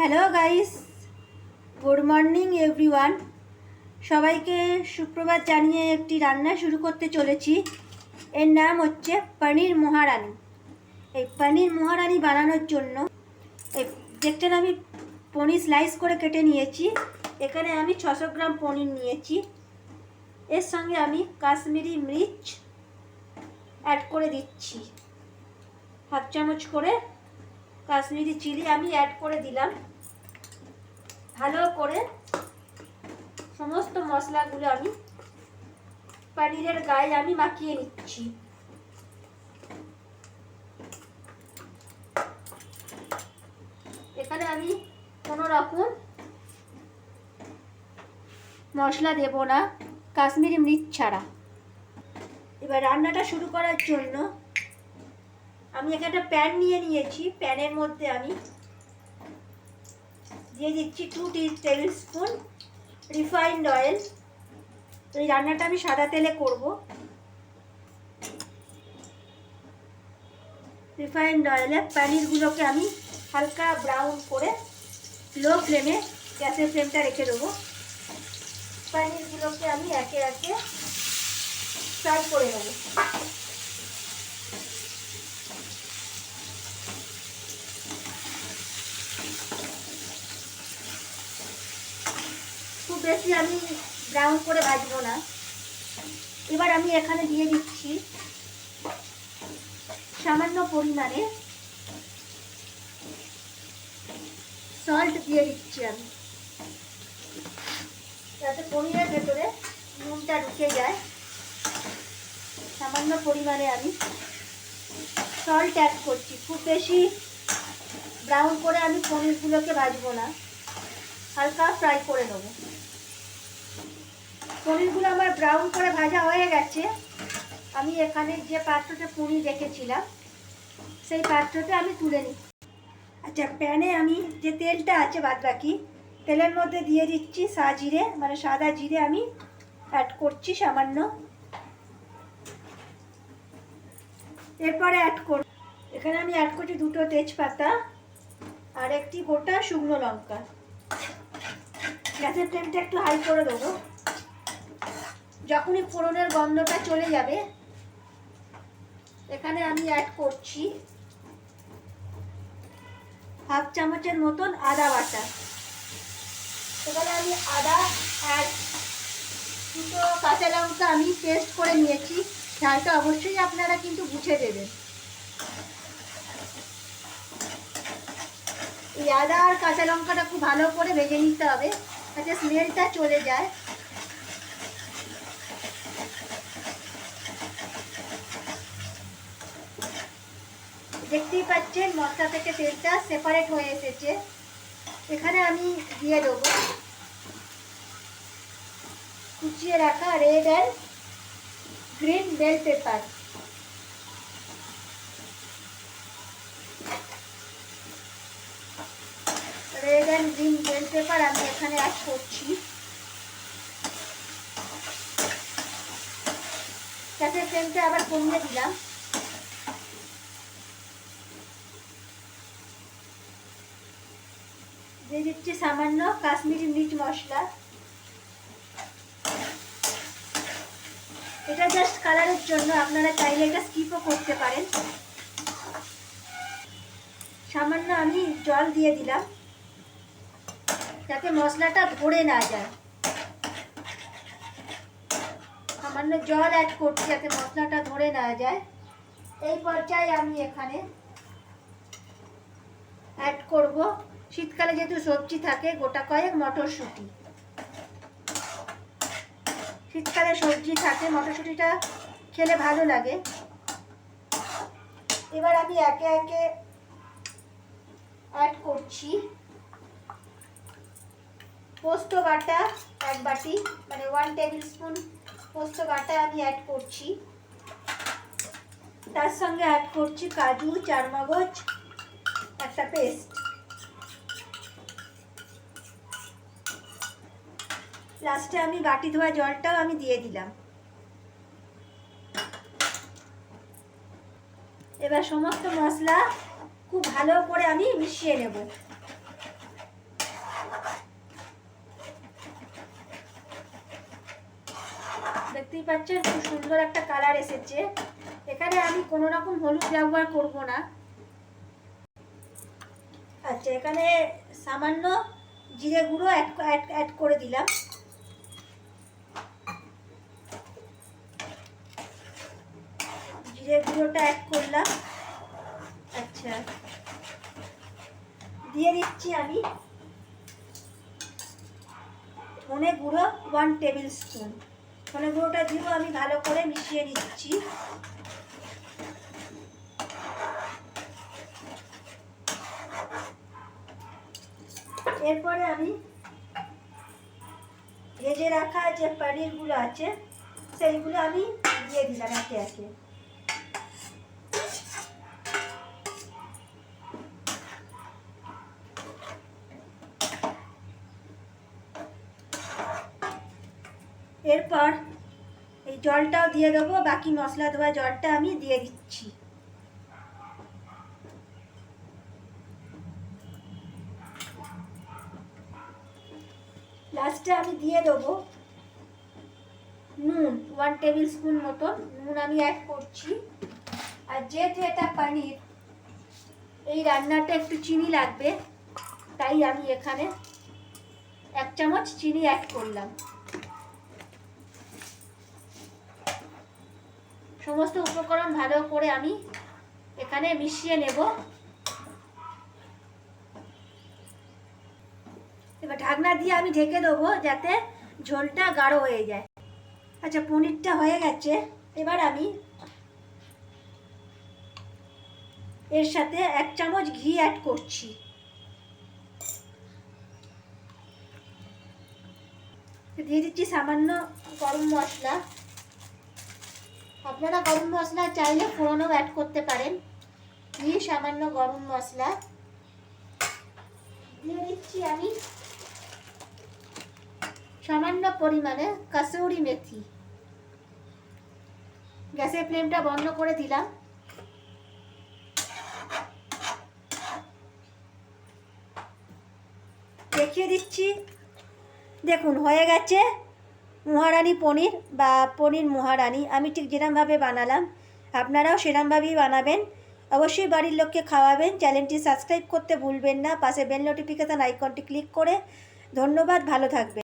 Hello guys, good morning everyone. সবাইকে সুপ্রভাত জানিয়ে একটি রান্না শুরু করতে চলেছি। এর নাম হচ্ছে পনির মহারানি। এই পনির মহারানি বানানোর জন্য এই দেখছেন আমি পনির স্লাইস করে কেটে নিয়েছি। এখানে আমি 600 গ্রাম পনির নিয়েছি। এর সঙ্গে আমি কাশ্মীরি মির্চ অ্যাড করে দিচ্ছি, হাফ চামচ করে কাশ্মীরি চিলি আমি অ্যাড করে দিলাম। ভালো করে সমস্ত মশলাগুলো আমি পনিরের গায়ে আমি মাখিয়ে নিচ্ছি। এখানে আমি কোনো রকম মশলা দেব না, কাশ্মীরি মির্চ ছাড়া। এবার রান্নাটা শুরু করার জন্য আমি এখানে একটা প্যান নিয়ে নিয়েছি। প্যানের মধ্যে আমি দিয়ে দিচ্ছি 2 টেবিল স্পুন রিফাইন্ড অয়েল। এই রান্নাটা আমি সাদা তেলে করব। রিফাইন্ড অয়েলে পনিরগুলোকে আমি হালকা ব্রাউন করে লো ফ্লেমে গ্যাসের ফ্লেমটা রেখে দেবো। পনিরগুলোকে আমি একে একে ফ্রাই করে নেব। খুব বেশি আমি ব্রাউন করে ভাজবো না। এবার আমি এখানে দিয়ে দিচ্ছি সামান্য পরিমাণে সল্ট দিয়ে দিচ্ছি আমি, যাতে পনিরের ভেতরে নুনটা ঢুকে যায়। সামান্য পরিমাণে আমি সল্ট অ্যাড করছি। খুব বেশি ব্রাউন করে আমি পনিরগুলোকে ভাজবো না, হালকা ফ্রাই করে নেব। পনিরগুলো আমার ব্রাউন করে ভাজা হয়ে গেছে। আমি এখানে যে পাত্রতে পনির রেখেছিলাম সেই পাত্রতে আমি তুলে নিই। আচ্ছা, প্যানে আমি যে তেলটা আছে বাদবাকি তেলের মধ্যে দিয়ে দিচ্ছি সাজিরে, মানে সাদা জিরে আমি অ্যাড করছি সামান্য। এরপরে এখানে আমি অ্যাড করছি 2টো তেজপাতা আর একটি গোটা শুকনো লঙ্কা। গ্যাসের ফ্লেমটা একটু হাই করে দেবো। যখনই ফোড়নের গন্ধটা চলে যাবে এখানে আমি অ্যাড করছি হাফ চামচের মতন আদা বাটা। এখানে আমি আদা আর 2টো কাঁচা লঙ্কা আমি পেস্ট করে নিয়েছি। ঝালটা অবশ্যই আপনারা কিন্তু বুঝে দেবেন। এই আদা আর কাঁচা লঙ্কাটা খুব ভালো করে ভেজে নিতে হবে যাতে স্মেলটা চলে যায়। দেখতেই পাচ্ছেন মশলা থেকে তেলটা সেপারেট হয়ে এসেছে। এখানে আমি দিয়ে দেবো কুচিয়ে রাখা red and green bell pepper. Red and green bell pepper আমি এখানে অ্যাড করছি। গ্যাসের ফ্লেমটা আবার কমিয়ে দিলাম। দিয়ে দিচ্ছি সামান্য কাশ্মীরি মির্চ মশলা। এটা জাস্ট কালারের জন্য, আপনারা চাইলে এটা স্কিপও করতে পারেন। সামান্য আমি জল দিয়ে দিলাম যাতে মশলাটা ধরে না যায়। সামান্য জল অ্যাড করছি যাতে মশলাটা ধরে না যায়। এই পর্যায়ে আমি এখানে অ্যাড করব শীতকালে যেহেতু সবজি থাকে গোটা কয়েক মটরশুঁটি। শীতকালে সবজি থাকে, মটরশুঁটিটা খেলে ভালো লাগে। এবার আমি একে একে অ্যাড করছি পোস্ত বাটা 1 বাটি, মানে 1 টেবিল স্পুন পোস্ত বাটা আমি অ্যাড করছি। তার সঙ্গে অ্যাড করছি কাজু, চারমগজ একটা পেস্ট। লাস্টে আমি বাটি ধোয়া জলটাও আমি দিয়ে দিলাম। এবার সমস্ত মশলা খুব ভালো করে আমি মিশিয়ে নেব। দেখতেই পাচ্ছেন খুব সুন্দর একটা কালার এসেছে। এখানে আমি কোনো রকম হলুদ ব্যবহার করব না। আচ্ছা, এখানে সামান্য জিরে গুঁড়ো অ্যাড করে দিলাম। জিরে গুঁড়োটা অ্যাড করলাম। আচ্ছা, দিয়ে দিচ্ছি আমি ধনে গুঁড়ো 1 টেবিল স্পুন। ধনে গুঁড়োটা দিয়েও আমি ভালো করে মিশিয়ে নিচ্ছি। এরপরে আমি ভেজে রাখা যে পনিরগুলো আছে সেইগুলো আমি দিয়ে দিলাম একে একে। এরপর এই জলটাও দিয়ে দেবো, বাকি মশলা দেওয়া জলটা আমি দিয়ে দিচ্ছি। লাস্টে আমি দিয়ে দেবো নুন, 1 টেবিল স্পুন মতো নুন আমি অ্যাড করছি। আর যেহেতু এটা পনির, এই রান্নাটা একটু চিনি লাগবে, তাই আমি এখানে 1 চামচ চিনি অ্যাড করলাম। সমস্ত উপকরণ ভালো করে আমি এখানে মিশিয়ে নেব। এবার ঢাকনা দিয়ে আমি ঢেকে দেবো যাতে ঝোলটা গাঢ় হয়ে যায়। আচ্ছা, পনিরটা হয়ে গেছে। এবার আমি এর সাথে 1 চামচ ঘি অ্যাড করছি। দিয়ে দিচ্ছি সামান্য গরম মশলা। আপনারা গরম মশলা চাইলে ফোড়নও অ্যাড করতে পারেন। দিয়ে সামান্য গরম মশলা দিয়ে দিচ্ছি আমি সামান্য পরিমাণে কাসুরি মেথি। গ্যাসের ফ্লেমটা বন্ধ করে দিলাম। দেখিয়ে দিচ্ছি, দেখুন হয়ে গেছে মহারানী পনির বা পনির মহারানী। আমি ঠিক যেরকমভাবে বানালাম আপনারাও সেরকমভাবেই বানাবেন। অবশ্যই বাড়ির লোককে খাওয়াবেন। চ্যানেলটি সাবস্ক্রাইব করতে ভুলবেন না। পাশে বেল নোটিফিকেশান আইকনটি ক্লিক করে। ধন্যবাদ, ভালো থাকবেন।